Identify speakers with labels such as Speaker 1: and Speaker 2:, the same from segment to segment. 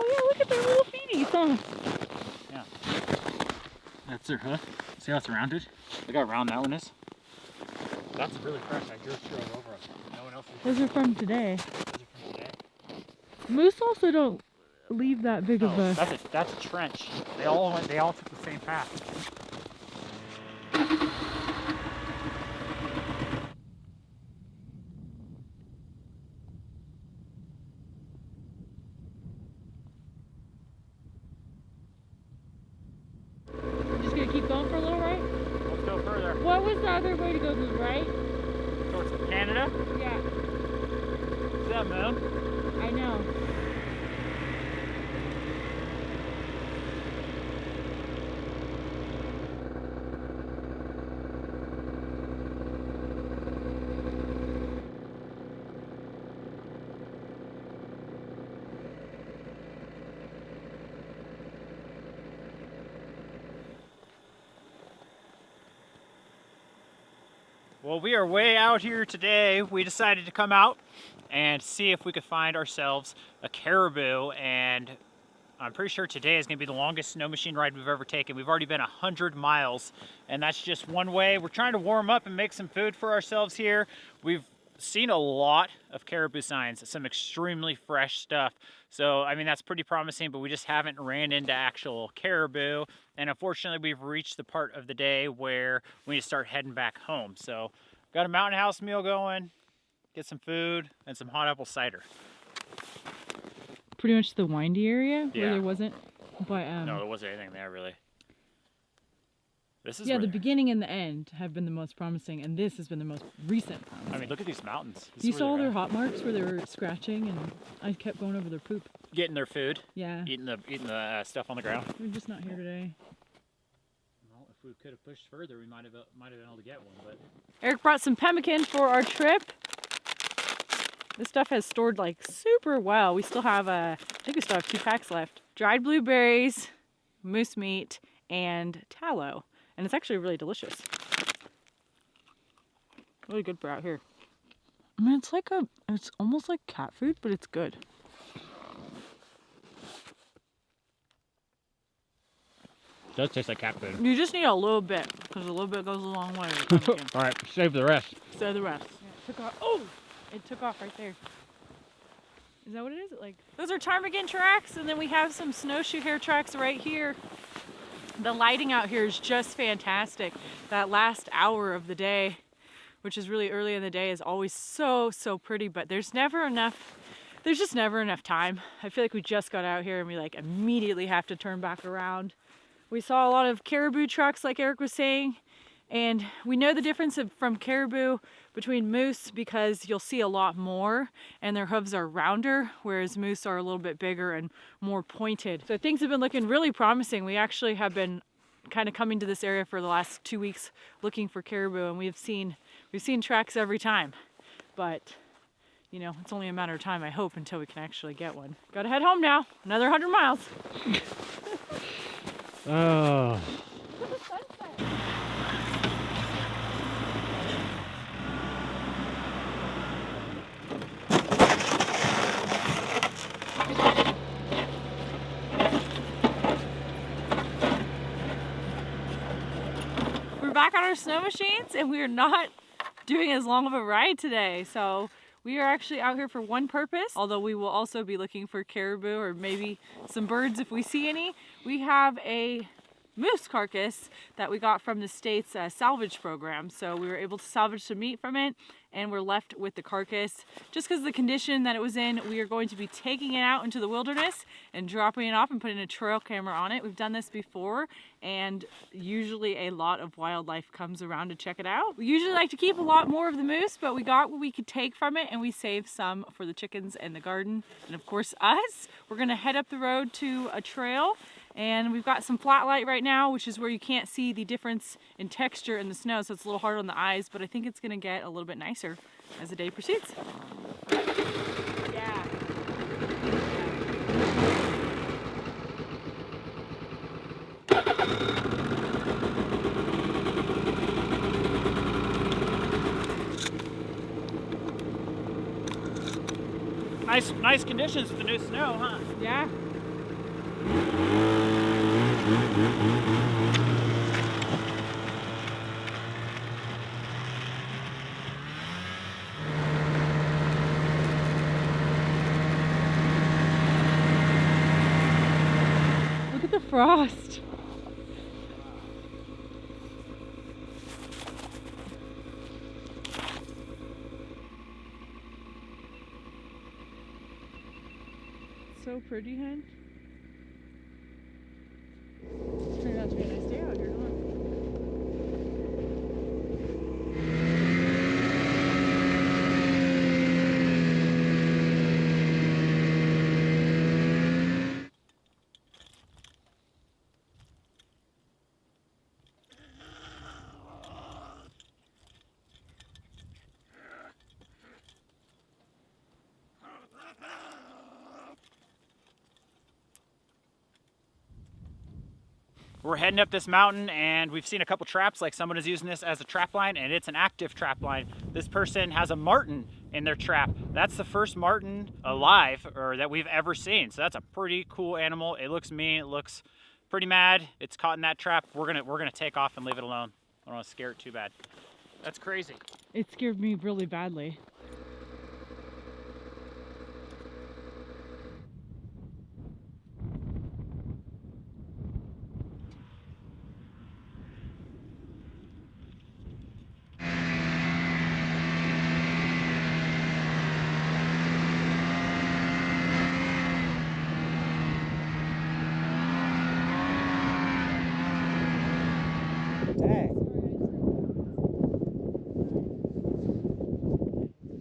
Speaker 1: Oh yeah, look at their little feeties, huh?
Speaker 2: Yeah. That's their hoof. See how it's rounded? Look how round that one is. That's really fresh. I just drove over them. No one else.
Speaker 1: Those are from today.
Speaker 2: Those are from today.
Speaker 1: Moose also don't leave that big of a.
Speaker 2: That's a trench. They all took the same path.
Speaker 1: Just gonna keep going for a little, right?
Speaker 2: Let's go further.
Speaker 1: What was the other way to go? To the right?
Speaker 2: Towards Canada?
Speaker 1: Yeah.
Speaker 2: See that moon?
Speaker 1: I know.
Speaker 2: Well, we are way out here today. We decided to come out and see if we could find ourselves a caribou, and I'm pretty sure today is going to be the longest snow machine ride we've ever taken. We've already been 100 miles, and that's just one way. We're trying to warm up and make some food for ourselves here. We've seen a lot of caribou signs, some extremely fresh stuff. So, I mean, that's pretty promising, but we just haven't ran into actual caribou. And unfortunately, we've reached the part of the day where we need to start heading back home. So, got a mountain house meal going, get some food, and some hot apple cider.
Speaker 1: Pretty much the windy area where
Speaker 2: Yeah.
Speaker 1: there wasn't, but
Speaker 2: No, there wasn't anything there, really. This is
Speaker 1: yeah, the
Speaker 2: where-
Speaker 1: beginning and the end have been the most promising, and this has been the most recent promising.
Speaker 2: I mean, look at these mountains. This
Speaker 1: You
Speaker 2: is where
Speaker 1: saw all
Speaker 2: they're
Speaker 1: their
Speaker 2: at.
Speaker 1: hot marks where they were scratching, and I kept going over their poop.
Speaker 2: Getting their food,
Speaker 1: Yeah,
Speaker 2: eating the stuff on the ground.
Speaker 1: they're just not here today.
Speaker 2: Well, if we could have pushed further, we might have been able to get one, but
Speaker 1: Eric brought some pemmican for our trip. This stuff has stored like super well. We still have I think we still have 2 packs left. Dried blueberries, moose meat, and tallow. And it's actually really delicious. Really good for out here. I mean, it's almost like cat food, but it's good.
Speaker 2: it does taste like cat food.
Speaker 1: You just need a little bit, because a little bit goes a long way.
Speaker 2: All right, save the rest.
Speaker 1: So the rest. Yeah, it took off. Oh, it took off right there. Is that what it is? Like those are ptarmigan tracks, and then we have some snowshoe hare tracks right here. The lighting out here is just fantastic. That last hour of the day, which is really early in the day, is always so pretty. But there's never enough. There's just never enough time. I feel like we just got out here and we like immediately have to turn back around. We saw a lot of caribou trucks, like Eric was saying. And we know the difference from caribou between moose because you'll see a lot more and their hooves are rounder, whereas moose are a little bit bigger and more pointed. So things have been looking really promising. We actually have been kind of coming to this area for the last 2 weeks looking for caribou, and we've seen tracks every time. But you know, it's only a matter of time, I hope, until we can actually get one. Gotta head home now. Another 100 miles.
Speaker 2: Oh.
Speaker 1: Look at the sunset. We're back on our snow machines, and we are not doing as long of a ride today. So we are actually out here for one purpose, although we will also be looking for caribou or maybe some birds if we see any. We have a moose carcass that we got from the state's salvage program. So we were able to salvage some meat from it, and we're left with the carcass. Just because of the condition that it was in, we are going to be taking it out into the wilderness and dropping it off and putting a trail camera on it. We've done this before, and usually a lot of wildlife comes around to check it out. We usually like to keep a lot more of the moose, but we got what we could take from it, and we saved some for the chickens and the garden, and of course us. We're gonna head up the road to a trail, and we've got some flat light right now, which is where you can't see the difference in texture in the snow, so it's a little hard on the eyes, but I think it's gonna get a little bit nicer as the day proceeds. Yeah.
Speaker 2: Nice conditions for the new snow, huh?
Speaker 1: Yeah. Look at the frost. So pretty, hun. Turned out to be a nice day out here, huh?
Speaker 2: We're heading up this mountain and we've seen a couple traps, like someone is using this as a trap line, and it's an active trap line. This person has a marten in their trap. That's the first marten alive or that we've ever seen. So that's a pretty cool animal. It looks mean, it looks pretty mad. It's caught in that trap. We're gonna take off and leave it alone. I don't want to scare it too bad. That's crazy.
Speaker 1: It scared me really badly.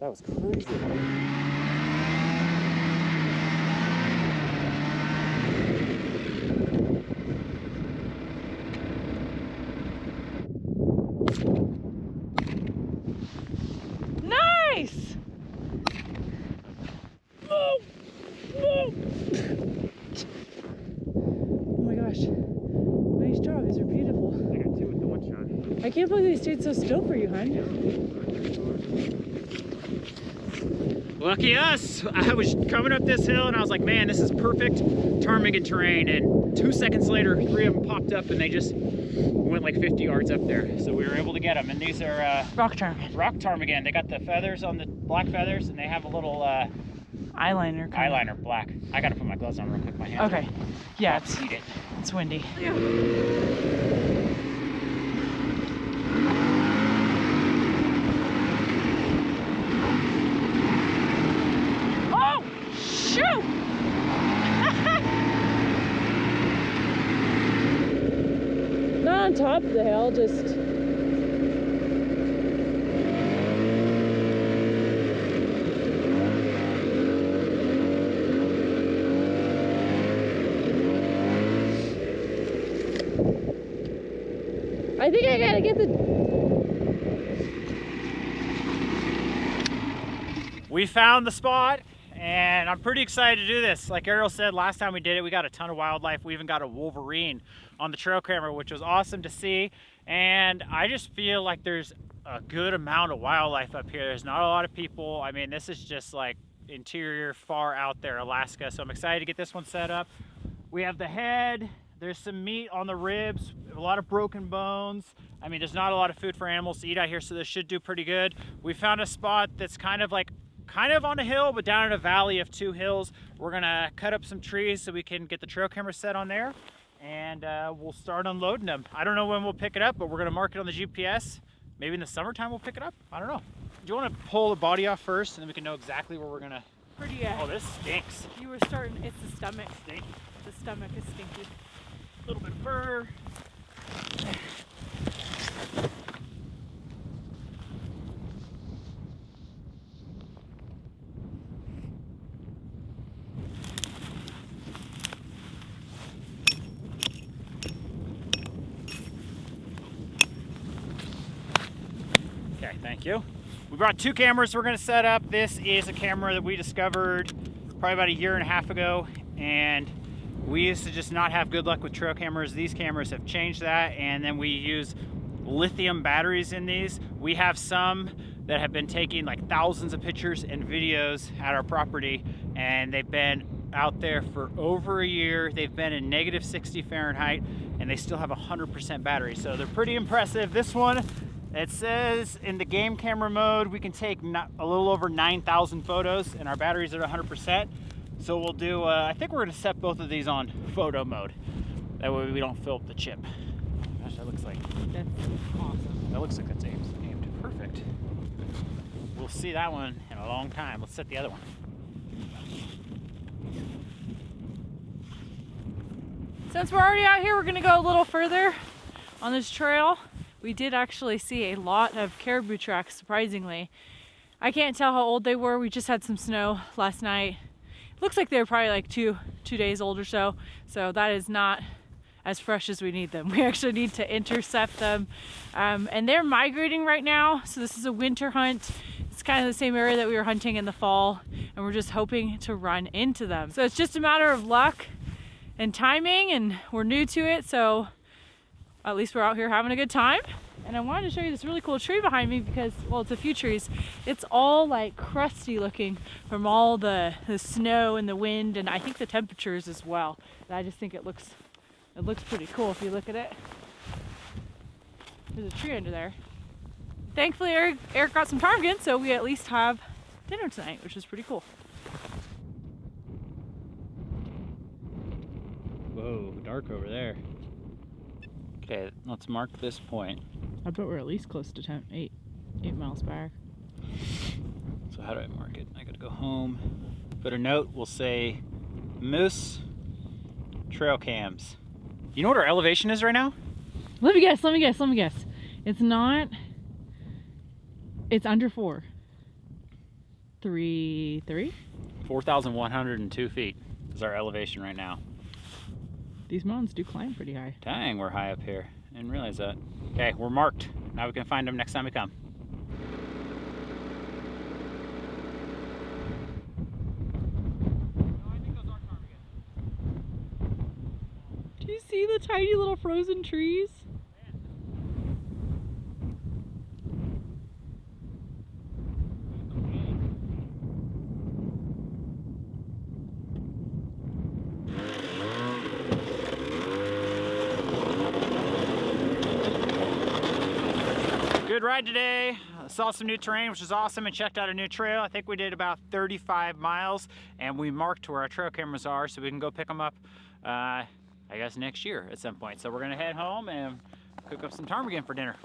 Speaker 2: That was crazy.
Speaker 1: Nice! Oh my gosh. Nice job. These are beautiful.
Speaker 2: I got two with the one shot.
Speaker 1: I can't believe they stayed so still for you, hun.
Speaker 2: Lucky us. I was coming up this hill and I was like, man, this is perfect ptarmigan terrain. And 2 seconds later, 3 of them popped up and they just went like 50 yards up there. So we were able to get them. And these are
Speaker 1: Rock ptarmigan.
Speaker 2: rock ptarmigan. They got the feathers on the black feathers and they have a little
Speaker 1: Eyeliner.
Speaker 2: eyeliner black. I gotta put my gloves on real quick. My hands.
Speaker 1: Okay. Yeah,
Speaker 2: Eat it.
Speaker 1: it's windy. Oh, shoot! Not on top of the hill, just. I think I gotta get the.
Speaker 2: We found the spot and I'm pretty excited to do this. Like Arielle said, last time we did it, we got a ton of wildlife. We even got a wolverine on the trail camera, which was awesome to see. And I just feel like there's a good amount of wildlife up here. There's not a lot of people. I mean, this is just like interior, far out there, Alaska. So I'm excited to get this one set up. We have the head. There's some meat on the ribs, a lot of broken bones. I mean, there's not a lot of food for animals to eat out here, so this should do pretty good. We found a spot that's kind of on a hill, but down in a valley of 2 hills. We're gonna cut up some trees so we can get the trail camera set on there, and we'll start unloading them. I don't know when we'll pick it up, but we're gonna mark it on the GPS. Maybe in the summertime we'll pick it up. I don't know. Do you want to pull the body off first, and then we can know exactly where we're gonna?
Speaker 1: Pretty.
Speaker 2: Oh, this stinks.
Speaker 1: You were starting. It's the stomach.
Speaker 2: Stinky.
Speaker 1: The stomach is stinky.
Speaker 2: A little bit of fur. Okay, thank you. We brought 2 cameras we're going to set up. This is a camera that we discovered probably about 1.5 years ago, and we used to just not have good luck with trail cameras. These cameras have changed that, and then we use lithium batteries in these. We have some that have been taking like thousands of pictures and videos at our property, and they've been out there for over 1 year. They've been in -60 Fahrenheit, and they still have 100% battery, so they're pretty impressive. This one, it says in the game camera mode we can take a little over 9,000 photos, and our batteries are at 100%. So we'll do, I think we're gonna set both of these on photo mode. That way we don't fill up the chip. Gosh, that looks like,
Speaker 1: That's awesome.
Speaker 2: that looks like that's aimed perfect. We'll see that one in a long time. Let's set the other one.
Speaker 1: Since we're already out here, we're gonna go a little further on this trail. We did actually see a lot of caribou tracks, surprisingly. I can't tell how old they were. We just had some snow last night. Looks like they're probably like two days old or so. So that is not as fresh as we need them. We actually need to intercept them. And they're migrating right now. So this is a winter hunt. It's kind of the same area that we were hunting in the fall, and we're just hoping to run into them. So it's just a matter of luck and timing, and we're new to it. So at least we're out here having a good time. And I wanted to show you this really cool tree behind me because, well, it's a few trees. It's all like crusty looking from all the snow and the wind, and I think the temperatures as well. And I just think it looks pretty cool if you look at it. There's a tree under there. Thankfully, Eric got some ptarmigan, so we at least have dinner tonight, which is pretty cool.
Speaker 2: Whoa, dark over there. Okay, let's mark this point.
Speaker 1: I bet we're at least close to 8 miles back.
Speaker 2: So how do I mark it? I gotta go home. Put a note, we'll say moose trail cams. You know what our elevation is right now?
Speaker 1: Let me guess. It's under 4. 3?
Speaker 2: 4,102 feet is our elevation right now.
Speaker 1: These mountains do climb pretty high.
Speaker 2: Dang, we're high up here. I didn't realize that. Okay, we're marked. Now we can find them next time we come.
Speaker 1: Do you see the tiny little frozen trees?
Speaker 2: Good ride today. Saw some new terrain, which is awesome, and checked out a new trail. I think we did about 35 miles, and we marked where our trail cameras are so we can go pick them up, I guess, next year at some point. So we're gonna head home and cook up some ptarmigan for dinner.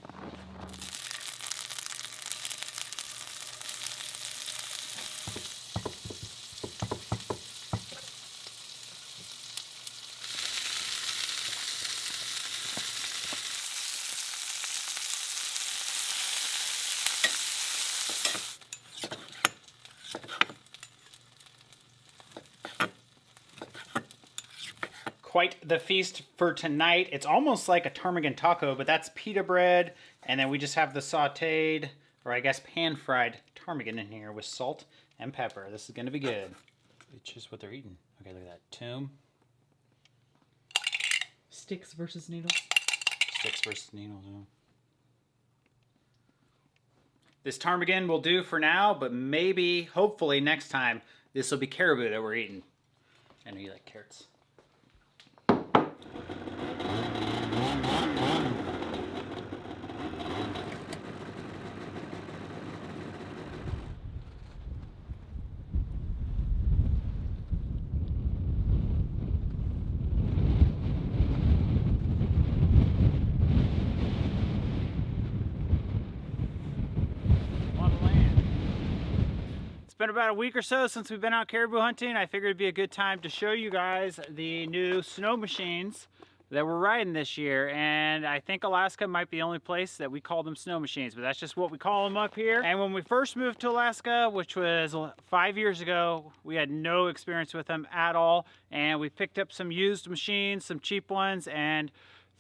Speaker 2: Quite the feast for tonight. It's almost like a ptarmigan taco, but that's pita bread, and then we just have the sauteed, or I guess pan-fried ptarmigan in here with salt and pepper. This is gonna be good. It's just what they're eating. Okay, look at that. Tomb.
Speaker 1: Sticks versus needles.
Speaker 2: Sticks versus needles, yeah. This ptarmigan will do for now, but maybe, hopefully next time, this will be caribou that we're eating. I know you like carrots. Been about a week or so since we've been out caribou hunting. I figured it'd be a good time to show you guys the new snow machines that we're riding this year, and I think Alaska might be the only place that we call them snow machines, but that's just what we call them up here. And when we first moved to Alaska, which was 5 years ago, we had no experience with them at all, and we picked up some used machines, some cheap ones, and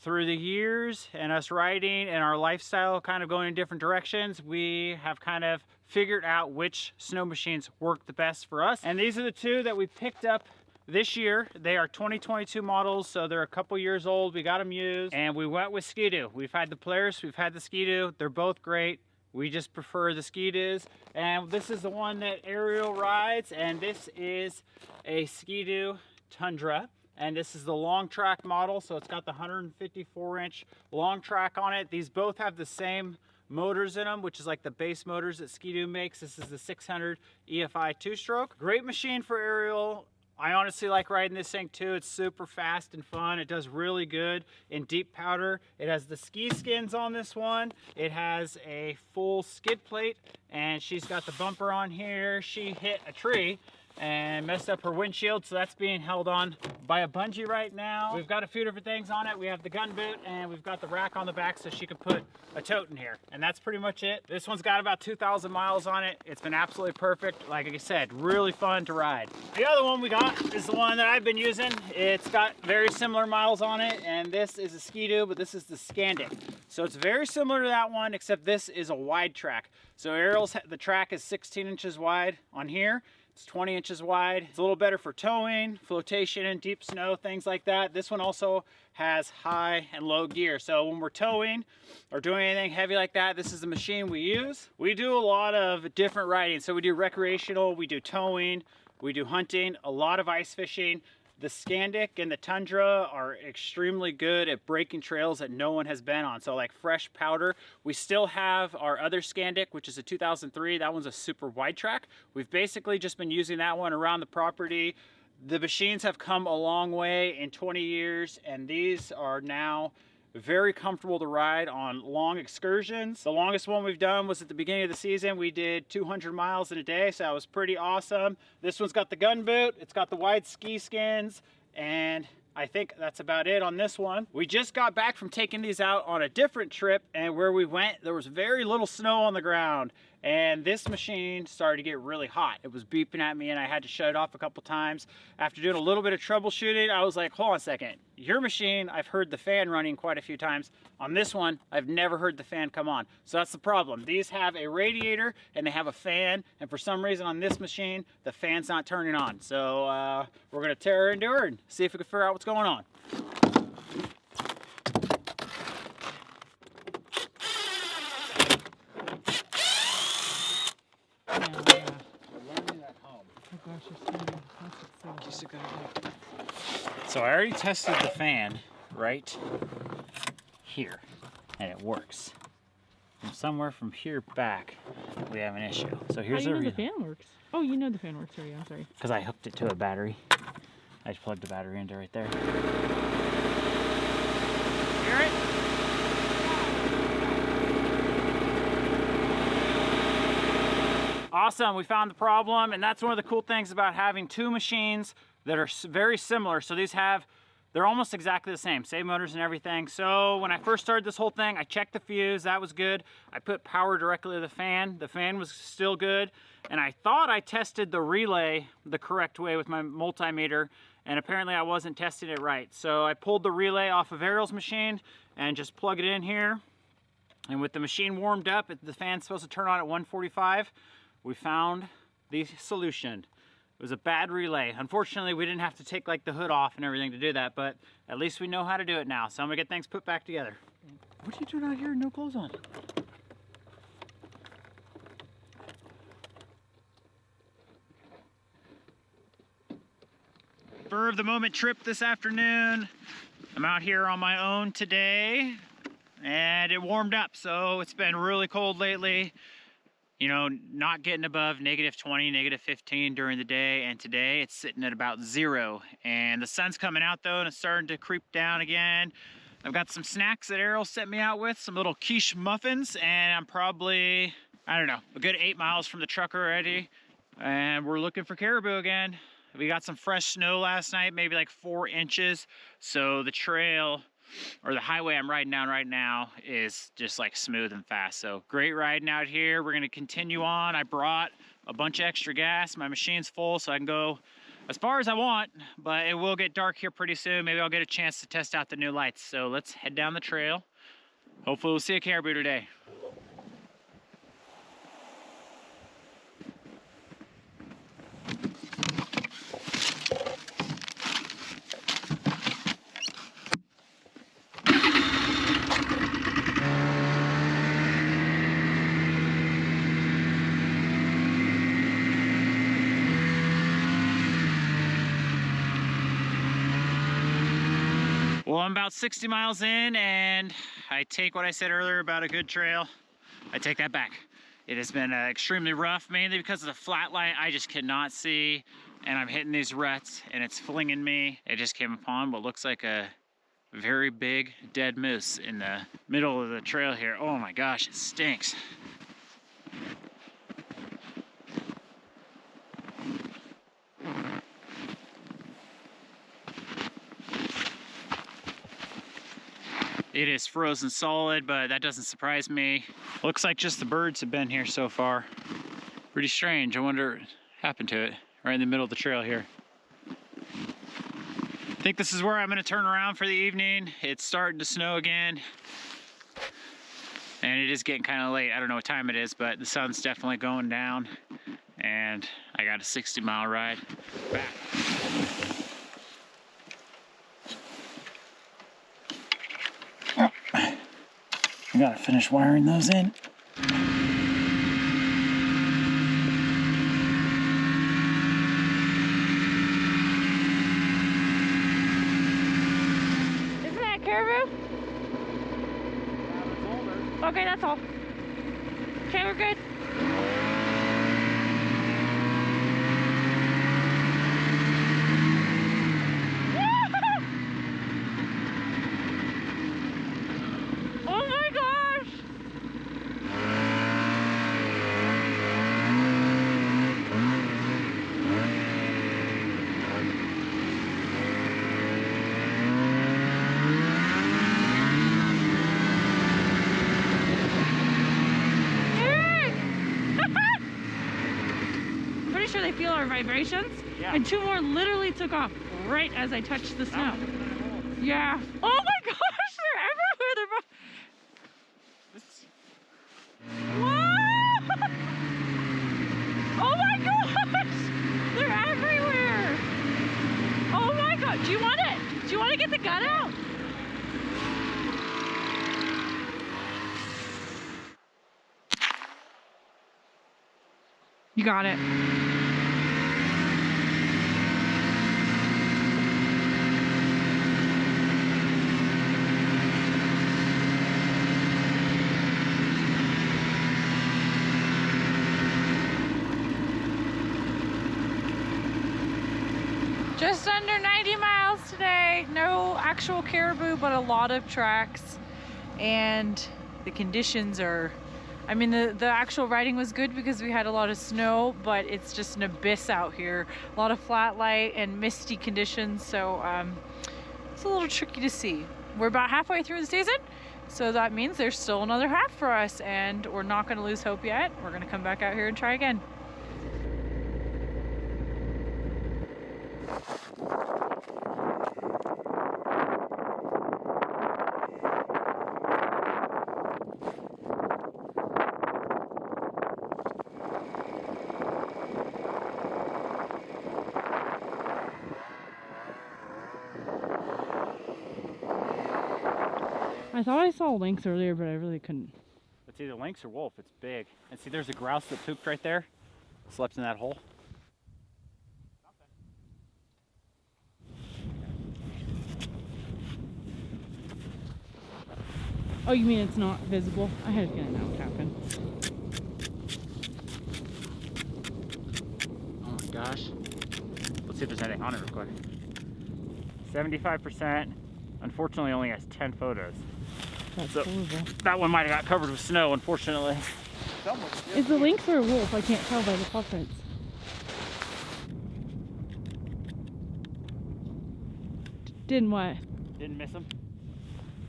Speaker 2: through the years and us riding and our lifestyle kind of going in different directions, we have kind of figured out which snow machines work the best for us. And these are the two that we picked up this year. They are 2022 models, so they're a couple years old. We got them used, and we went with Ski-Doo. We've had the Polaris, we've had the Ski-Doo. They're both great. We just prefer the Ski-Doos. And this is the one that Arielle rides, and this is a Ski-Doo Tundra. and this is the long track model, so it's got the 154-inch long track on it. These both have the same motors in them, which is like the base motors that Ski-Doo makes. This is the 600 EFI 2-stroke. Great machine for aerial. I honestly like riding this thing too. It's super fast and fun. It does really good in deep powder. It has the ski skins on this one. It has a full skid plate, and she's got the bumper on here. She hit a tree and messed up her windshield, so that's being held on by a bungee right now. We've got a few different things on it. We have the gun boot, and we've got the rack on the back so she can put a tote in here, and that's pretty much it. This one's got about 2,000 miles on it. It's been absolutely perfect. Like I said, really fun to ride. The other one we got is the one that I've been using. It's got very similar miles on it, and this is a Ski-Doo, but this is the 𝐀𝐥𝐚𝐬𝐤𝐚. So it's very similar to that one, except this is a wide track. So Arielle's, the track is 16 inches wide on here. It's 20 inches wide. It's a little better for towing, flotation in deep snow, things like that. This one also has high and low gear. So when we're towing or doing anything heavy like that, this is the machine we use. We do a lot of different riding. So we do recreational, we do towing, we do hunting, a lot of ice fishing. The 𝐀𝐥𝐚𝐬𝐿 and the Tundra are extremely good at breaking trails that no one has been on. So like fresh powder. We still have our other 𝐀𝐥𝐚𝐬𝐿, which is a 2003. That one's a super wide track. We've basically just been using that one around the property. The machines have come a long way in 20 years, and these are now very comfortable to ride on long excursions. The longest one we've done was at the beginning of the season. We did 200 miles in a day, so that was pretty awesome. This one's got the gun boot, it's got the wide ski skins, and I think that's about it on this one. We just got back from taking these out on a different trip, and where we went, there was very little snow on the ground, and this machine started to get really hot. It was beeping at me, and I had to shut it off a couple times. After doing a little bit of troubleshooting, I was like, hold on a second. Your machine, I've heard the fan running quite a few times. On this one, I've never heard the fan come on. So that's the problem. These have a radiator, and they have a fan, and for some reason on this machine, the fan's not turning on. So we're gonna tear her into her and see if we can figure out what's going on. So I already tested the fan right here, and it works. From somewhere from here back, we have an issue. So here's
Speaker 1: the fan works. Oh, you know the fan works. Sorry, I'm sorry.
Speaker 2: Because I hooked it to a battery. I just plugged the battery into right there. Hear it? Awesome, we found the problem, and that's one of the cool things about having two machines that are very similar. So they're almost exactly the same motors and everything. So when I first started this whole thing, I checked the fuse, that was good. I put power directly to the fan was still good. And I thought I tested the relay the correct way with my multimeter, and apparently I wasn't testing it right. So I pulled the relay off of Arielle's machine and just plugged it in here. And with the machine warmed up, the fan's supposed to turn on at 145. We found the solution. It was a bad relay. Unfortunately, we didn't have to take like the hood off and everything to do that, but at least we know how to do it now. So I'm gonna get things put back together. What are you doing out here? No clothes on. Spur of the moment trip this afternoon. I'm out here on my own today, and it warmed up, so it's been really cold lately. You know, not getting above -20, -15 during the day, and today it's sitting at about 0. And the sun's coming out though, and it's starting to creep down again. I've got some snacks that Arielle sent me out with, some little quiche muffins, and I'm probably, I don't know, a good 8 miles from the truck already. And we're looking for caribou again. We got some fresh snow last night, maybe like 4 inches. So the trail, or the highway I'm riding down right now, is just like smooth and fast. So great riding out here. We're gonna continue on. I brought a bunch of extra gas. My machine's full, so I can go as far as I want, but it will get dark here pretty soon. Maybe I'll get a chance to test out the new lights. So let's head down the trail. Hopefully we'll see a caribou today. Well, I'm about 60 miles in, and I take what I said earlier about a good trail. I take that back. It has been extremely rough, mainly because of the flat lie. I just cannot see, and I'm hitting these ruts, and it's flinging me. I just came upon what looks like a very big dead moose in the middle of the trail here. Oh my gosh, it stinks. It is frozen solid, but that doesn't surprise me. Looks like just the birds have been here so far. Pretty strange. I wonder what happened to it right in the middle of the trail here. I think this is where I'm gonna turn around for the evening. It's starting to snow again. And it is getting kind of late. I don't know what time it is, but the sun's definitely going down. And I got a 60-mile ride back. I gotta finish wiring those in.
Speaker 1: Isn't that Caribou? Okay, that's all. Okay, we're good. Oh my gosh! Pretty sure they feel our vibrations.
Speaker 2: Yeah.
Speaker 1: And two more literally took off right as I touched the snow. Yeah. Oh my gosh, they're everywhere. Whoa! Oh my gosh! They're everywhere. Oh my god. Do you want it? Do you want to get the gun out? You got it. Just under 90 miles today. No actual caribou, but a lot of tracks. And the conditions are, I mean, the actual riding was good because we had a lot of snow, but it's just an abyss out here. A lot of flat light and misty conditions, so it's a little tricky to see. We're about halfway through the season, so that means there's still another half for us, and we're not gonna lose hope yet. We're gonna come back out here and try again. I thought I saw lynx earlier, but I really couldn't.
Speaker 2: It's either lynx or wolf. It's big. And see, there's a grouse that pooped right there. Slept in that hole.
Speaker 1: Oh, you mean it's not visible? I had a feeling that would happen.
Speaker 2: Oh my gosh. Let's see if there's anything on it real quick. 75%. Unfortunately, only has 10 photos.
Speaker 1: That's
Speaker 2: So
Speaker 1: horrible.
Speaker 2: that one might have got covered with snow, unfortunately.
Speaker 1: Is the lynx or a wolf? I can't tell by the paw prints. Didn't what?
Speaker 2: Didn't miss them.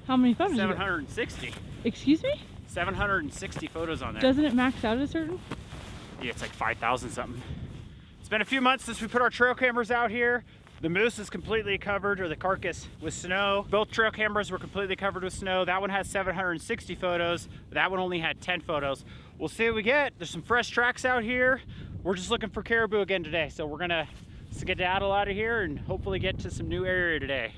Speaker 1: How many photos?
Speaker 2: 760.
Speaker 1: Excuse me?
Speaker 2: 760 photos on there.
Speaker 1: Doesn't it max out at a certain?
Speaker 2: Yeah, it's like 5,000 something. It's been a few months since we put our trail cameras out here. The moose is completely covered, or the carcass, with snow. Both trail cameras were completely covered with snow. That one has 760 photos. That one only had 10 photos. We'll see what we get. There's some fresh tracks out here. We're just looking for caribou again today. So we're gonna skedaddle out of here and hopefully get to some new area today.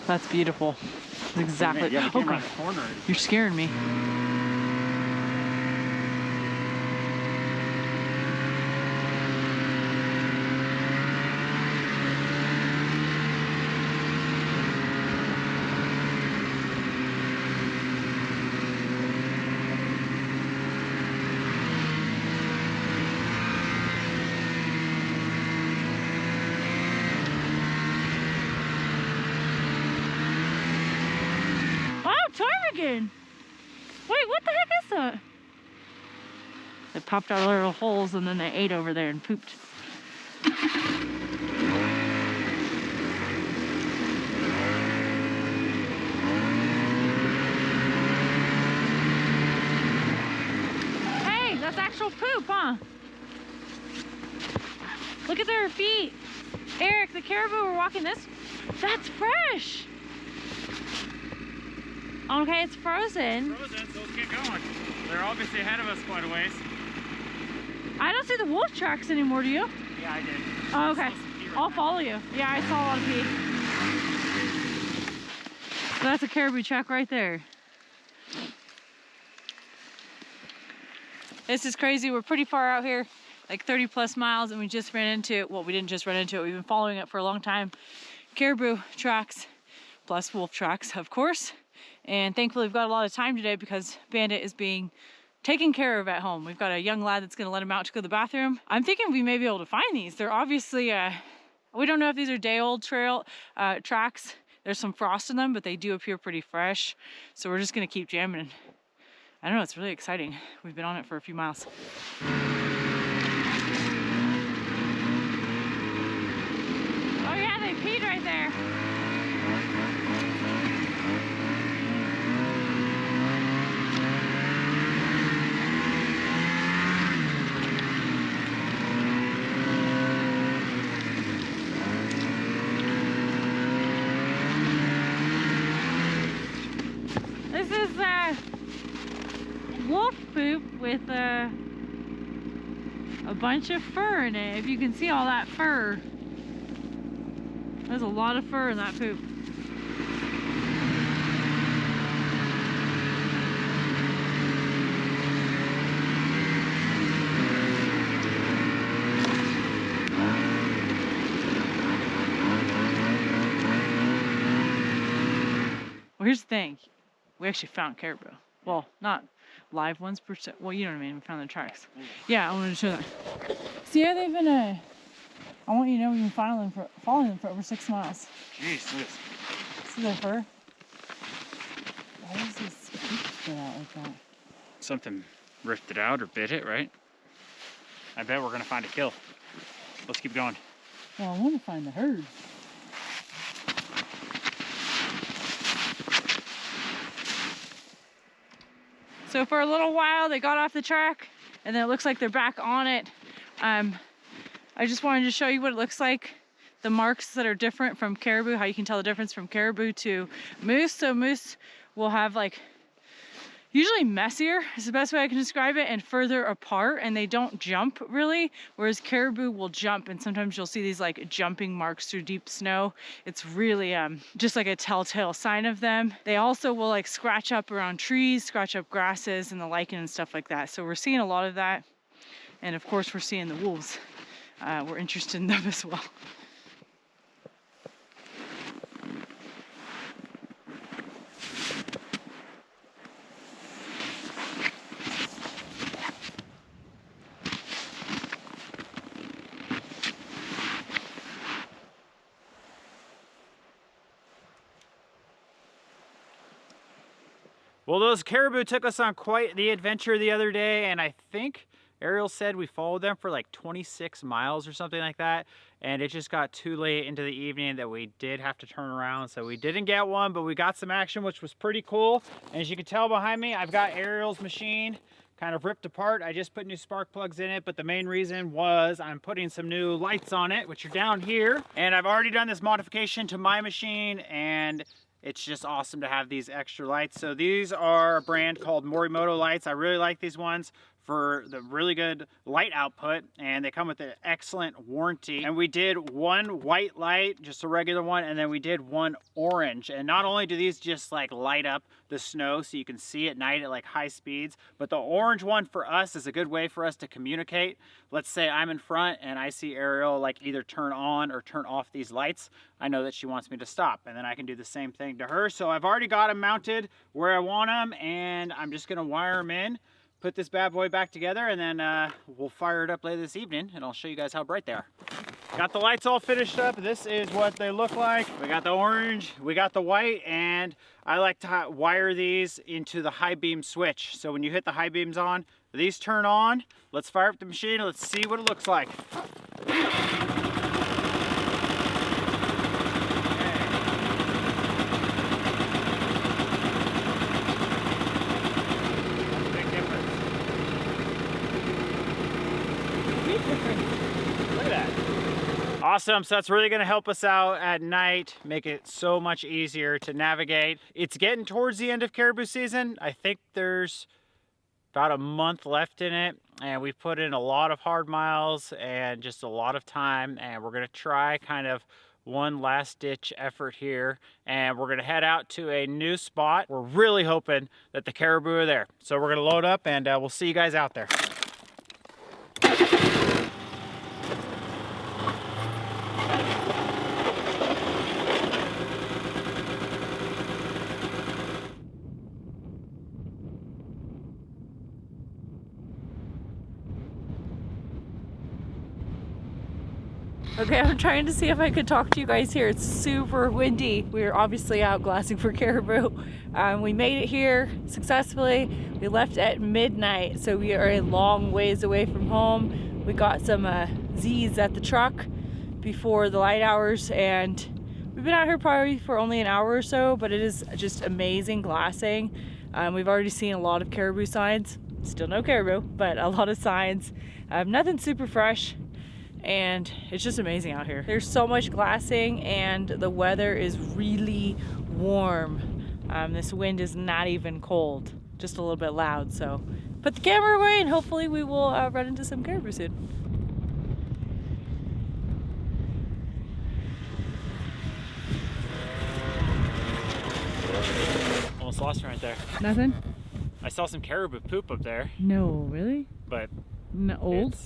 Speaker 1: That's beautiful. That's exactly.
Speaker 2: Yeah,
Speaker 1: Oh god, you're scaring me. ptarmigan. Wait, what the heck is that? They popped out little holes and then they ate over there and pooped. Hey, that's actual poop, huh? Look at their feet. Eric, the caribou were walking this. That's fresh. Okay, it's frozen.
Speaker 2: It's frozen, so let's get going. They're obviously ahead of us quite a ways.
Speaker 1: I don't see the wolf tracks anymore, do you?
Speaker 2: Yeah, I did.
Speaker 1: Oh, okay. I'll follow you. Yeah, I saw a lot of pee. So that's a caribou track right there. This is crazy. We're pretty far out here, like 30 plus miles, and we just ran into it. Well, we didn't just run into it. We've been following it for a long time. Caribou tracks plus wolf tracks, of course. And thankfully we've got a lot of time today because Bandit is being taken care of at home. We've got a young lad that's gonna let him out to go to the bathroom. I'm thinking we may be able to find these. They're obviously, we don't know if these are day-old trail tracks. There's some frost in them, but they do appear pretty fresh. So we're just gonna keep jamming. And I don't know, it's really exciting. We've been on it for a few miles. Oh yeah, they peed right there. This is wolf poop with a bunch of fur in it. If you can see all that fur, there's a lot of fur in that poop. Well, here's the thing. We actually found caribou. Well, not live ones per se. Well, you know what I mean. We found the tracks. Yeah, I wanted to show that. See how they've been, I want you to know we've been following them for over 6 miles.
Speaker 2: Jeez, look at this.
Speaker 1: See their fur? Why does this poop spit out like that?
Speaker 2: Something ripped it out or bit it, right? I bet we're gonna find a kill. Let's keep going.
Speaker 1: Well, I want to find the herd. So for a little while, they got off the track, and then it looks like they're back on it. I just wanted to show you what it looks like. The marks that are different from caribou, how you can tell the difference from caribou to moose. So moose will have like, usually messier is the best way I can describe it, and further apart, and they don't jump really, whereas caribou will jump, and sometimes you'll see these like jumping marks through deep snow. It's really just like a telltale sign of them. They also will like scratch up around trees, scratch up grasses and the lichen and stuff like that. So we're seeing a lot of that, and of course we're seeing the wolves. We're interested in them as well.
Speaker 2: Well, those caribou took us on quite the adventure the other day, and I think Arielle said we followed them for like 26 miles or something like that, and it just got too late into the evening that we did have to turn around, so we didn't get one, but we got some action, which was pretty cool. And as you can tell behind me, I've got Arielle's machine kind of ripped apart. I just put new spark plugs in it, but the main reason was I'm putting some new lights on it, which are down here, and I've already done this modification to my machine, and it's just awesome to have these extra lights. So these are a brand called Morimoto lights. I really like these ones for the really good light output, and they come with an excellent warranty. And we did one white light, just a regular one, and then we did one orange. And not only do these just like light up the snow so you can see at night at like high speeds, but the orange one for us is a good way for us to communicate. Let's say I'm in front and I see Arielle like either turn on or turn off these lights. I know that she wants me to stop, and then I can do the same thing to her. So I've already got them mounted where I want them, and I'm just gonna wire them in, put this bad boy back together, and then we'll fire it up later this evening, and I'll show you guys how bright they are. Got the lights all finished up. This is what they look like. We got the orange, we got the white, and I like to wire these into the high beam switch. So when you hit the high beams on, these turn on. Let's fire up the machine and let's see what it looks like. Look at that. Awesome, so that's really gonna help us out at night, make it so much easier to navigate. It's getting towards the end of caribou season. I think there's about a month left in it, and we've put in a lot of hard miles and just a lot of time, and we're gonna try kind of one last ditch effort here, and we're gonna head out to a new spot. We're really hoping that the caribou are there. So we're gonna load up and we'll see you guys out there.
Speaker 1: Okay, I'm trying to see if I could talk to you guys here. It's super windy. We're obviously out glassing for caribou. We made it here successfully. We left at midnight, so we are a long ways away from home. We got some Z's at the truck before the light hours, and we've been out here probably for only an hour or so, but it is just amazing glassing. We've already seen a lot of caribou signs. Still no caribou, but a lot of signs. Nothing super fresh. And it's just amazing out here. There's so much glassing and the weather is really warm. This wind is not even cold, just a little bit loud. So put the camera away and hopefully we will run into some caribou soon.
Speaker 2: Almost lost him right there.
Speaker 1: Nothing?
Speaker 2: I saw some caribou poop up there.
Speaker 1: No, really?
Speaker 2: But
Speaker 1: no, old?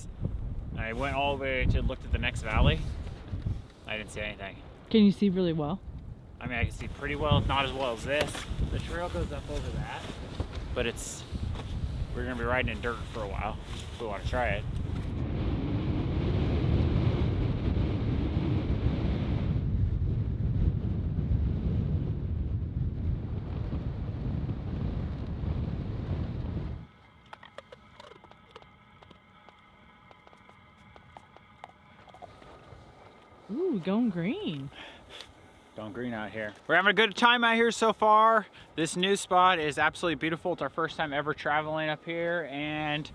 Speaker 2: I went all the way to look at the next valley. I didn't see anything.
Speaker 1: Can you see really well?
Speaker 2: I mean, I can see pretty well, not as well as this. The trail goes up over that, but we're gonna be riding in dirt for a while if we want to try it.
Speaker 1: Ooh, going green.
Speaker 2: Going green out here. We're having a good time out here so far. This new spot is absolutely beautiful. It's our first time ever traveling up here and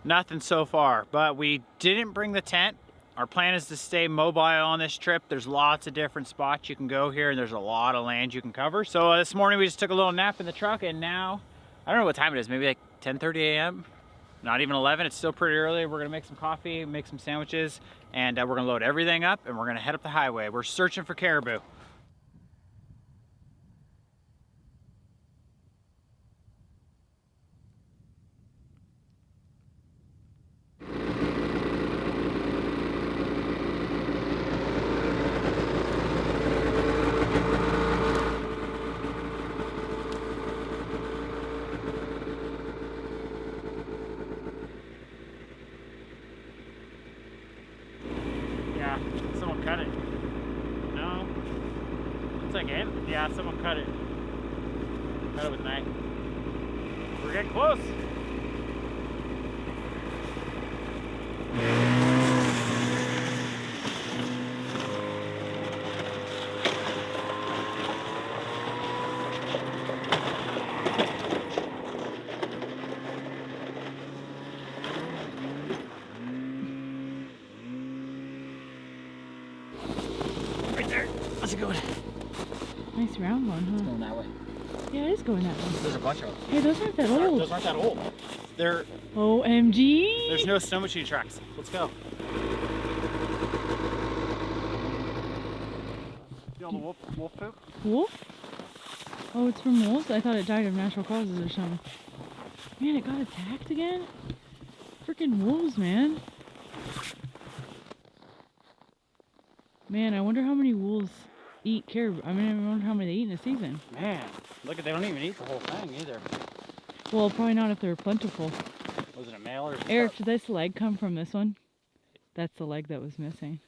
Speaker 2: nothing so far, but we didn't bring the tent. Our plan is to stay mobile on this trip. There's lots of different spots you can go here and there's a lot of land you can cover. So this morning we just took a little nap in the truck and now, I don't know what time it is, maybe like 10:30 a.m. Not even 11, it's still pretty early. We're gonna make some coffee, make some sandwiches, and we're gonna load everything up and we're gonna head up the highway. We're searching for caribou. Someone cut it. No. Looks like it. Yeah, someone cut it. Cut it with a knife. We're getting close. How's it going?
Speaker 1: Nice round one, huh?
Speaker 2: It's going that way.
Speaker 1: Yeah, it is going that way.
Speaker 2: There's a bunch of them.
Speaker 1: Hey, those aren't that old.
Speaker 2: Those aren't that old. They're...
Speaker 1: OMG!
Speaker 2: There's no snow machine tracks. Let's go. See all the wolf poop?
Speaker 1: Wolf? Oh, it's from wolves? I thought it died of natural causes or something. Man, it got attacked again? Freaking wolves, man. Man, I wonder how many wolves eat caribou. I mean, I wonder how many they eat in a season.
Speaker 2: Man, look at, they don't even eat the whole thing either.
Speaker 1: Well, probably not if they're plentiful.
Speaker 2: Was it a male or?
Speaker 1: Eric, did this leg come from this one? That's the leg that was missing.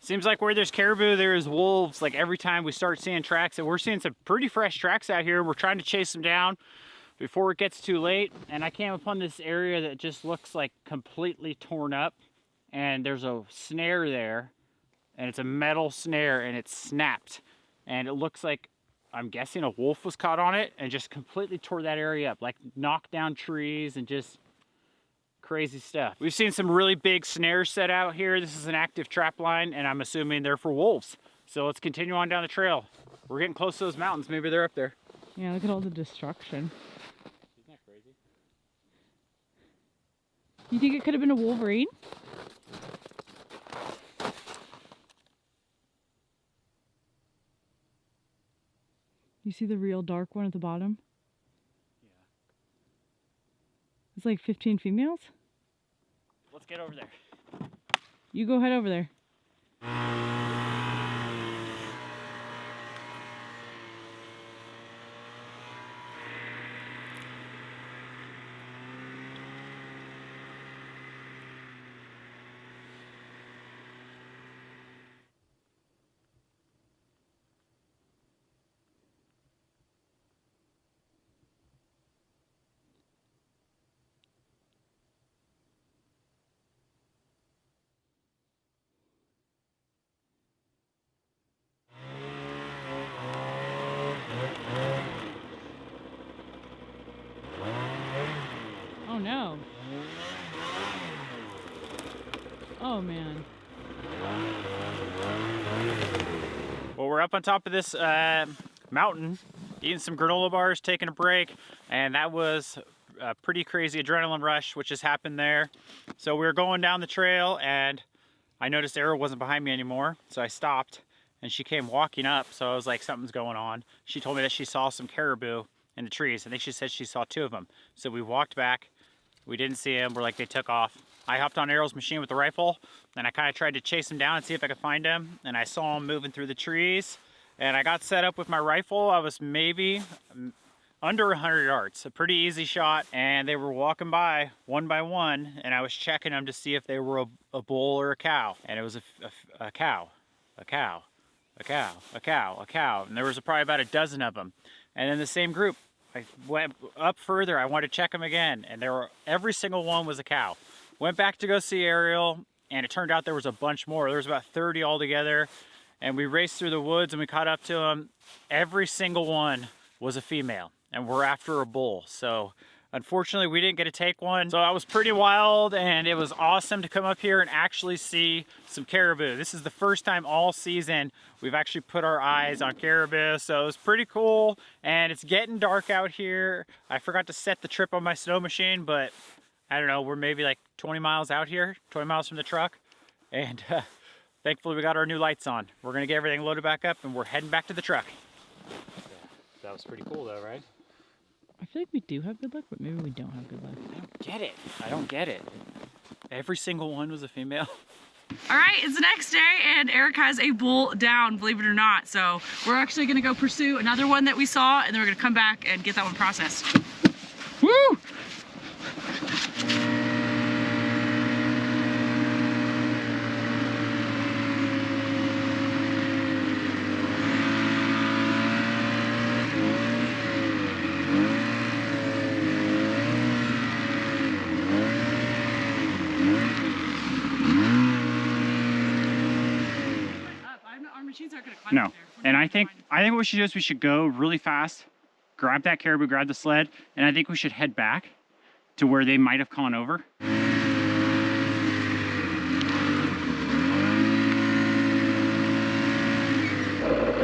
Speaker 2: Seems like where there's caribou, there is wolves. Like every time we start seeing tracks, and we're seeing some pretty fresh tracks out here. We're trying to chase them down before it gets too late. And I came upon this area that just looks like completely torn up. And there's a snare there, and it's a metal snare, and it's snapped. And it looks like, I'm guessing a wolf was caught on it and just completely tore that area up, like knocked down trees and just crazy stuff. We've seen some really big snares set out here. This is an active trap line, and I'm assuming they're for wolves. So let's continue on down the trail. We're getting close to those mountains. Maybe they're up there.
Speaker 1: Yeah, look at all the destruction.
Speaker 2: Isn't that crazy?
Speaker 1: You think it could have been a wolverine? You see the real dark one at the bottom?
Speaker 2: Yeah.
Speaker 1: It's like 15 females?
Speaker 2: Let's get over there.
Speaker 1: You go head over there. Oh no. Oh man.
Speaker 2: Well, we're up on top of this mountain, eating some granola bars, taking a break, and that was a pretty crazy adrenaline rush, which has happened there. So we were going down the trail, and I noticed Arielle wasn't behind me anymore, so I stopped, and she came walking up, so I was like, something's going on. She told me that she saw some caribou in the trees. I think she said she saw 2 of them. So we walked back. We didn't see them. We're like, they took off. I hopped on Arielle's machine with the rifle, and I kind of tried to chase him down and see if I could find him. And I saw him moving through the trees, and I got set up with my rifle. I was maybe under 100 yards, a pretty easy shot. And they were walking by one, and I was checking them to see if they were a bull or a cow. And it was a cow, a cow, a cow, a cow, a cow. And there was probably about a dozen of them. And in the same group, I went up further. I wanted to check them again, and every single one was a cow. Went back to go see Arielle, and it turned out there was a bunch more. There was about 30 altogether, and we raced through the woods and we caught up to them. Every single one was a female, and we're after a bull. So unfortunately, we didn't get to take one. So that was pretty wild, and it was awesome to come up here and actually see some caribou. This is the first time all season we've actually put our eyes on caribou, so it was pretty cool. And it's getting dark out here. I forgot to set the trip on my snow machine, but I don't know, we're maybe like 20 miles out here, 20 miles from the truck. And thankfully we got our new lights on. We're gonna get everything loaded back up, and we're heading back to the truck. Yeah, that was pretty cool though, right?
Speaker 1: I feel like we do have good luck, but maybe we don't have good luck.
Speaker 2: I don't get it. I don't get it. Every single one was a female.
Speaker 1: All right, it's the next day, and Eric has a bull down, believe it or not. So we're actually gonna go pursue another one that we saw, and then we're gonna come back and get that one processed. Woo!
Speaker 2: No, and I think what we should do is we should go really fast, grab that caribou, grab the sled, and I think we should head back to where they might have gone over.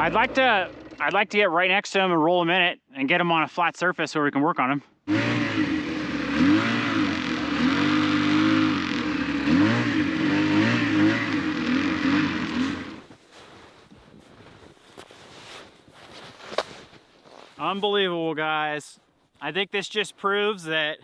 Speaker 2: I'd like to get right next to them and roll them in it and get them on a flat surface where we can work on them. Unbelievable, guys. I think this just proves that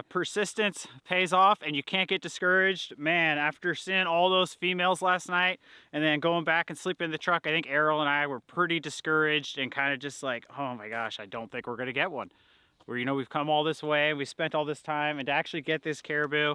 Speaker 2: persistence pays off, and you can't get discouraged. Man, after seeing all those females last night and then going back and sleeping in the truck, I think Arielle and I were pretty discouraged and kind of just like, oh my gosh, I don't think we're gonna get one. Where, you know, we've come all this way, we spent all this time, and to actually get this caribou,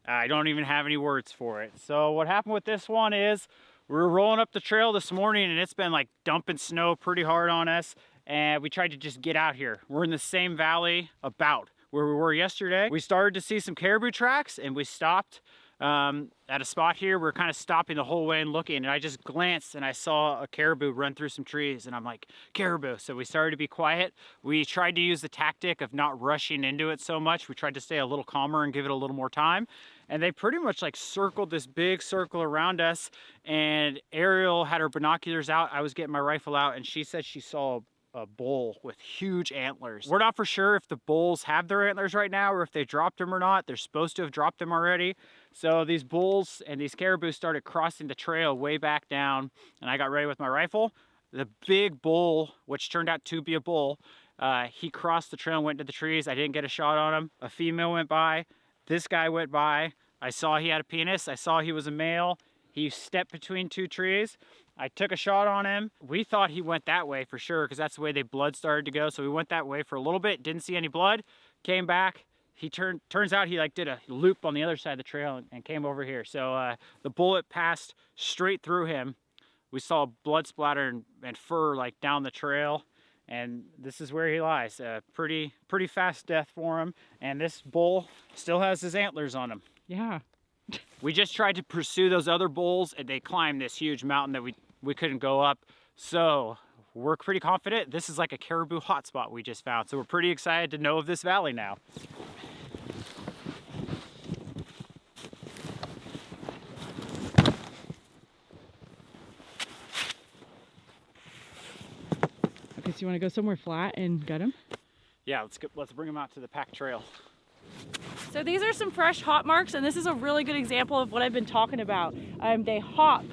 Speaker 2: I don't even have any words for it. So what happened with this one is we were rolling up the trail this morning and it's been like dumping snow pretty hard on us. And we tried to just get out here. We're in the same valley about where we were yesterday. We started to see some caribou tracks and we stopped at a spot here. We're kind of stopping the whole way and looking, and I just glanced and I saw a caribou run through some trees and I'm like, caribou. So we started to be quiet. We tried to use the tactic of not rushing into it so much. We tried to stay a little calmer and give it a little more time. And they pretty much like circled this big circle around us, and Arielle had her binoculars out. I was getting my rifle out and she said she saw a bull with huge antlers. We're not for sure if the bulls have their antlers right now or if they dropped them or not. They're supposed to have dropped them already. So these bulls and these caribou started crossing the trail way back down, and I got ready with my rifle. The big bull, which turned out to be a bull, he crossed the trail and went to the trees. I didn't get a shot on him. A female went by. This guy went by. I saw he had a penis. I saw he was a male. He stepped between two trees. I took a shot on him. We thought he went that way for sure because that's the way the blood started to go. So we went that way for a little bit, didn't see any blood, came back. He turns out he like did a loop on the other side of the trail and came over here. So the bullet passed straight through him. We saw blood splatter and fur like down the trail. And this is where he lies. Pretty fast death for him. And this bull still has his antlers on him.
Speaker 1: Yeah.
Speaker 2: We just tried to pursue those other bulls and they climbed this huge mountain that we couldn't go up. So we're pretty confident this is like a caribou hotspot we just found. So we're pretty excited to know of this valley now.
Speaker 1: Okay, so you want to go somewhere flat and gut them?
Speaker 2: Yeah, let's bring them out to the packed trail.
Speaker 1: So these are some fresh hop marks, and this is a really good example of what I've been talking about. They hop,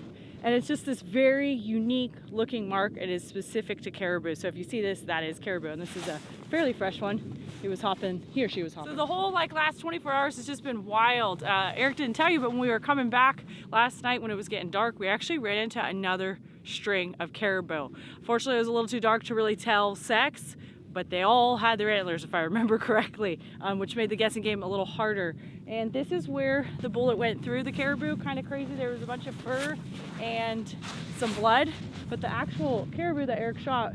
Speaker 1: and it's just this very unique looking mark. It is specific to caribou. So if you see this, that is caribou, and this is a fairly fresh one. He was hopping, he or she was hopping. So the whole last 24 hours has just been wild. Eric didn't tell you, but when we were coming back last night when it was getting dark, we actually ran into another string of caribou. Fortunately, it was a little too dark to really tell sex, but they all had their antlers, if I remember correctly, which made the guessing game a little harder. And this is where the bullet went through the caribou. Kind of crazy. There was a bunch of fur and some blood, but the actual caribou that Eric shot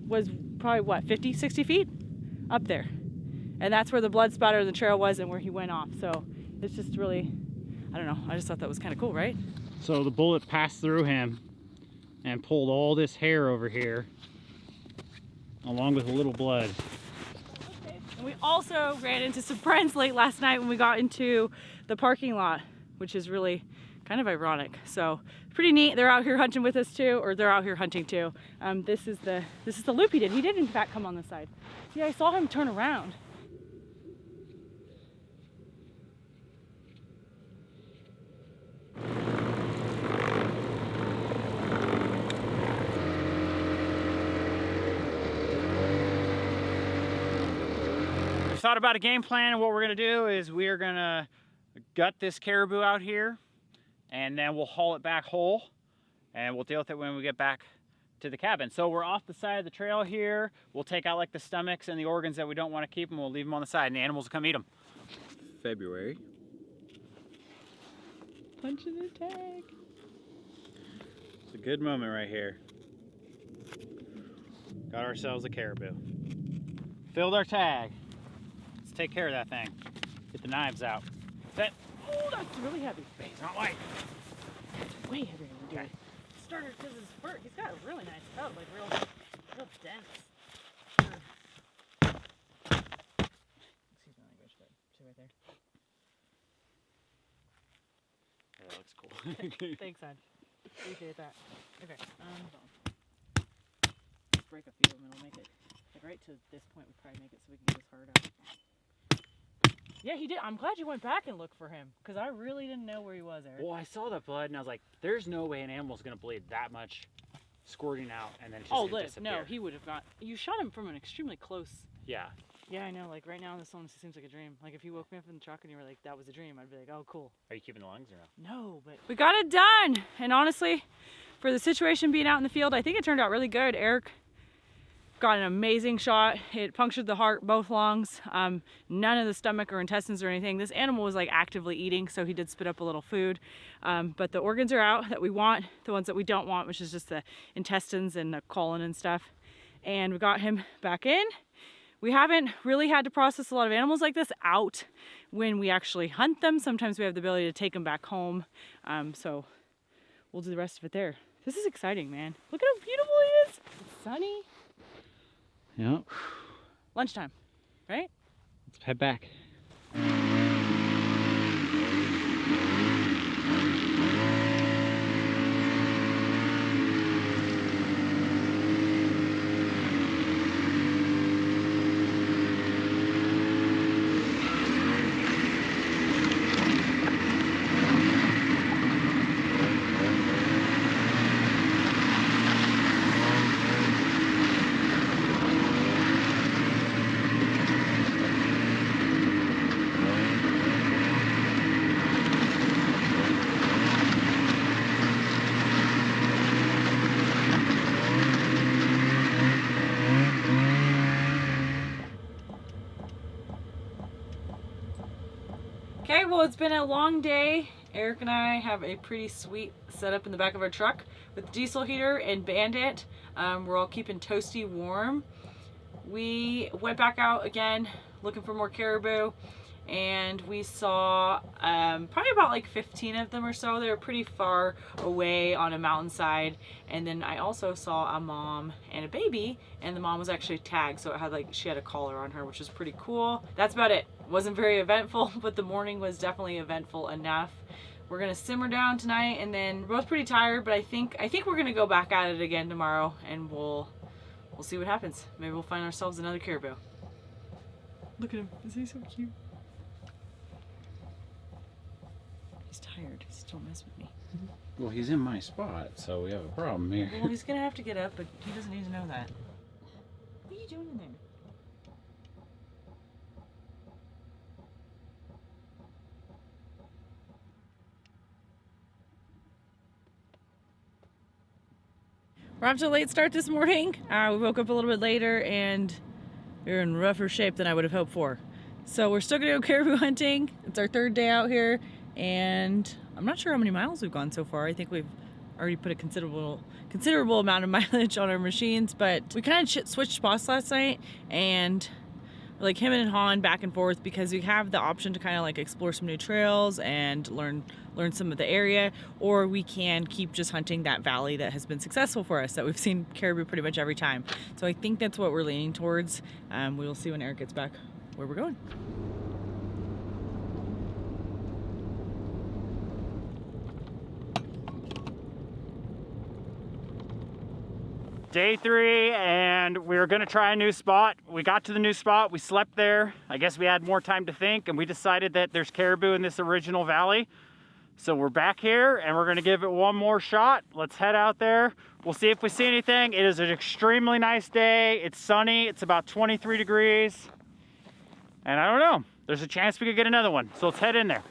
Speaker 1: was probably, what, 50, 60 feet up there. And that's where the blood spatter in the trail was and where he went off. So it's just really, I don't know, I just thought that was kind of cool, right?
Speaker 2: So the bullet passed through him and pulled all this hair over here, along with a little blood.
Speaker 1: Okay. And we also ran into some friends late last night when we got into the parking lot, which is really kind of ironic. So pretty neat. They're out here hunting with us too, or they're out here hunting too. This is the loop he did. He did in fact come on this side. See, I saw him turn around.
Speaker 2: Thought about a game plan, and what we're gonna do is we are gonna gut this caribou out here, and then we'll haul it back whole, and we'll deal with it when we get back to the cabin. So we're off the side of the trail here. We'll take out like the stomachs and the organs that we don't want to keep, and we'll leave them on the side, and the animals will come eat them.
Speaker 3: February.
Speaker 1: Punching the tag.
Speaker 2: It's a good moment right here. Got ourselves a caribou. Filled our tag. Let's take care of that thing. Get the knives out. That,
Speaker 1: Oh, that's really heavy.
Speaker 2: it's not light.
Speaker 1: It's way heavier than we do. It started because his fur. He's got a really nice coat, like real dense. Excuse my language, but see right there.
Speaker 2: Yeah, that looks cool.
Speaker 1: Thanks, son. Appreciate that. Okay. Let's break a few of them and we'll make it. Like right to this point, we probably make it so we can get his heart out. Yeah, he did. I'm glad you went back and looked for him because I really didn't know where he was, Eric.
Speaker 2: Well, I saw the blood and I was like, there's no way an animal's gonna bleed that much squirting out and then it's just gonna disappear.
Speaker 1: No, he would have not. You shot him from an extremely close.
Speaker 2: Yeah.
Speaker 1: Yeah, I know. Like right now, this almost seems like a dream. Like if you woke me up in the truck and you were like, that was a dream, I'd be like, oh, cool.
Speaker 2: Are you keeping the lungs or no?
Speaker 1: No, but we got it done. And honestly, for the situation being out in the field, I think it turned out really good. Eric got an amazing shot. It punctured the heart, both lungs, none of the stomach or intestines or anything. This animal was like actively eating, so he did spit up a little food. But the organs are out that we want, the ones that we don't want, which is just the intestines and the colon and stuff. And we got him back in. We haven't really had to process a lot of animals like this out when we actually hunt them. Sometimes we have the ability to take them back home. So we'll do the rest of it there. This is exciting, man. Look at how beautiful it is. It's sunny.
Speaker 3: Yep.
Speaker 1: Lunchtime, right?
Speaker 3: Let's head back.
Speaker 1: Okay, well, it's been a long day. Eric and I have a pretty sweet setup in the back of our truck with diesel heater and Bandit. We're all keeping toasty warm. We went back out again looking for more caribou, and we saw probably about like 15 of them or so. They were pretty far away on a mountainside. And then I also saw a mom and a baby, and the mom was actually tagged, so it had like, she had a collar on her, which was pretty cool. That's about it. Wasn't very eventful, but the morning was definitely eventful enough. We're gonna simmer down tonight, and then we're both pretty tired, but I think we're gonna go back at it again tomorrow, and we'll see what happens. Maybe we'll find ourselves another caribou. Look at him. Is he so cute? He's tired. Just don't mess with me.
Speaker 3: Well, he's in my spot, so we have a problem here.
Speaker 1: Well, he's gonna have to get up, but he doesn't need to know that. What are you doing in there? We're off to a late start this morning. We woke up a little bit later, and we're in rougher shape than I would have hoped for. So we're still gonna go caribou hunting. It's our third day out here, and I'm not sure how many miles we've gone so far. I think we've already put a considerable amount of mileage on our machines, but we kind of switched spots last night, and like him and Han back and forth, because we have the option to kind of like explore some new trails and learn some of the area, or we can keep just hunting that valley that has been successful for us, that we've seen caribou pretty much every time. So I think that's what we're leaning towards. We will see when Eric gets back where we're going.
Speaker 2: Day 3, and we were gonna try a new spot. We got to the new spot, we slept there. I guess we had more time to think, and we decided that there's caribou in this original valley. So we're back here, and we're gonna give it one more shot. Let's head out there. We'll see if we see anything. It is an extremely nice day. It's sunny, it's about 23 degrees. And I don't know, there's a chance we could get another one. So let's head in there.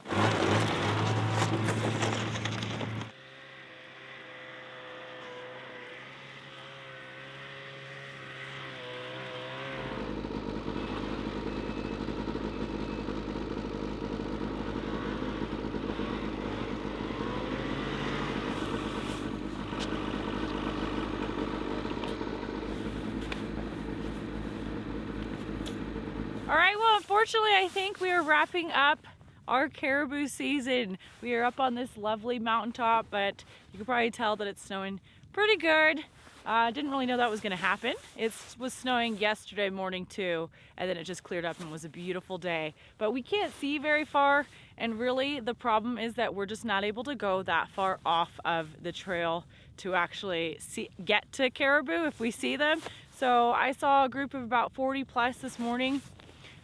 Speaker 1: All right, well, unfortunately, I think we are wrapping up our caribou season. We are up on this lovely mountaintop, but you can probably tell that it's snowing pretty good. Didn't really know that was gonna happen. It was snowing yesterday morning too, and then it just cleared up and was a beautiful day. But we can't see very far, and really the problem is that we're just not able to go that far off of the trail to actually get to caribou if we see them. So I saw a group of about 40 plus this morning,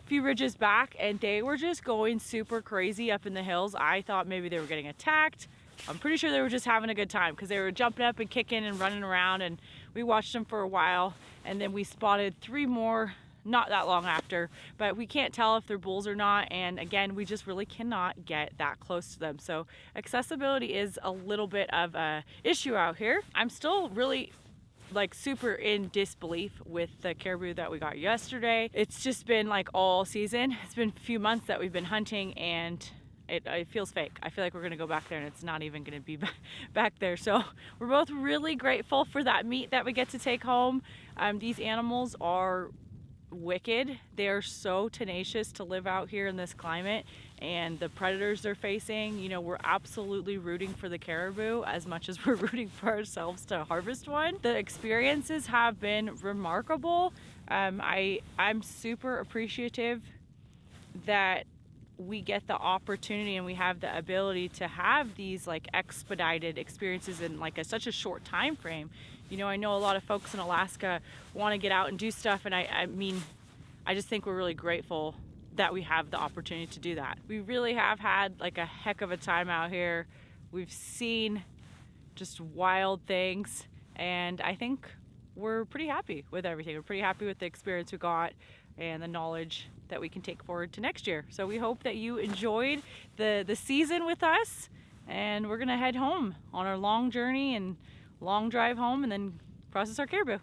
Speaker 1: few ridges back, and they were just going super crazy up in the hills. I thought maybe they were getting attacked. I'm pretty sure they were just having a good time, because they were jumping up and kicking and running around, and we watched them for a while, and then we spotted 3 more not that long after, but we can't tell if they're bulls or not, and again, we just really cannot get that close to them. So accessibility is a little bit of a issue out here. I'm still really like super in disbelief with the caribou that we got yesterday. It's just been like all season. It's been a few months that we've been hunting, and it feels fake. I feel like we're gonna go back there and it's not even gonna be back there. So we're both really grateful for that meat that we get to take home. These animals are wicked. They are so tenacious to live out here in this climate, and the predators they're facing, you know, we're absolutely rooting for the caribou as much as we're rooting for ourselves to harvest one. The experiences have been remarkable. I'm super appreciative that we get the opportunity and we have the ability to have these like expedited experiences in like such a short time frame. You know, I know a lot of folks in Alaska want to get out and do stuff, and I mean, I just think we're really grateful that we have the opportunity to do that. We really have had like a heck of a time out here. We've seen just wild things, and I think we're pretty happy with everything. We're pretty happy with the experience we got and the knowledge that we can take forward to next year. So we hope that you enjoyed the season with us, and we're gonna head home on our long journey and long drive home and then process our caribou.